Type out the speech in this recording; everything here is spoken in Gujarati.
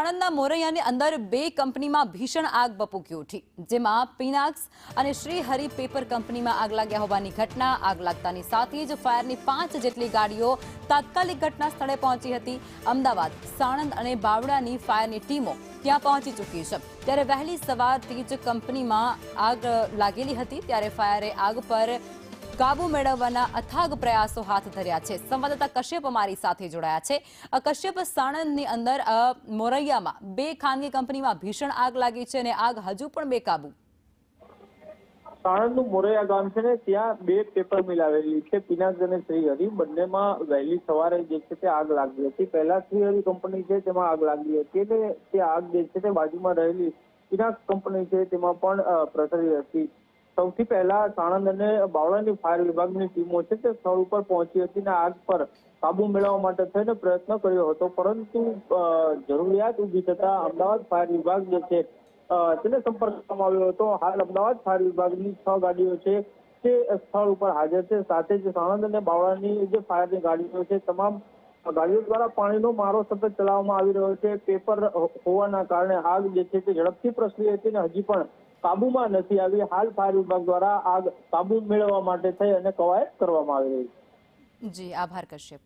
સાણંદના મોરૈયાની અંદર બે કંપનીમાં ભીષણ આગ ભભૂકી ઉઠી, જેમાં પિનાક્સ અને શ્રી હરિ પેપર કંપનીમાં આગ લાગ્યા હોવાની ઘટના. આગ લાગતાની સાથે જ ફાયરની 5 જેટલી ગાડીઓ તાત્કાલિક ઘટના સ્થળે પહોંચી હતી. અમદાવાદ, સાણંદ અને બાવળાની ફાયરની ટીમો ત્યાં પહોંચી ચૂકી છે. ત્યારે વહેલી સવારથી જ કંપનીમાં આગ લાગેલી હતી. ત્યારે ફાયરે આગ પર કાબુ મેળવવાના અથાગ પ્રયાસો હાથ ધર્યા છે. સંવાદદાતા કશ્યપ અમારી સાથે જોડાયા છે. કશ્યપ, સાણંદની અંદર મોરૈયામાં બે ખાનગી કંપનીમાં ભીષણ આગ લાગી છે અને આગ હજુ પણ બેકાબુ. સાણંદનું મોરૈયા ગામ છે ને, ત્યાં બે પેપર મિલ આવેલી છે, પિનાક્સ અને શ્રી હરિ. બંનેમાં વહેલી સવારે જે છે તે આગ લાગી હતી. પહેલા શ્રી હરિ કંપની છે તેમાં આગ લાગી હતી અને તે આગ જે છે તે બાજુમાં રહેલી પિનાક્સ કંપની છે તેમાં પણ પ્રસરી હતી. સૌથી પહેલા સાણંદ અને બાવળાની ફાયર વિભાગની ટીમો છે તે સ્થળ ઉપર પહોંચી હતી અને આગ પર કાબુ મેળવવા માટે થઈને પ્રયત્ન કર્યો હતો, પરંતુ જરૂરિયાત ઊભી થતા અમદાવાદ ફાયર વિભાગ જે છે તેને સંપર્ક કરવામાં આવ્યો હતો. હાલ અમદાવાદ ફાયર વિભાગની 6 ગાડીઓ છે તે સ્થળ ઉપર હાજર છે. સાથે જ સાણંદ અને બાવળાની જે ફાયરની ગાડીઓ છે, તમામ ગાડીઓ દ્વારા પાણીનો મારો સતત ચલાવવામાં આવી રહ્યો છે. પેપર હોવાના કારણે આગ જે છે તે ઝડપથી પ્રસરી હતી અને હજી પણ કાબુમાં નથી આવી. હાલ ફાયર વિભાગ દ્વારા આગ કાબુ મેળવવા માટે થઈ અને કવાયત કરવામાં આવી રહી છે. જી, આભાર કશ્યપ.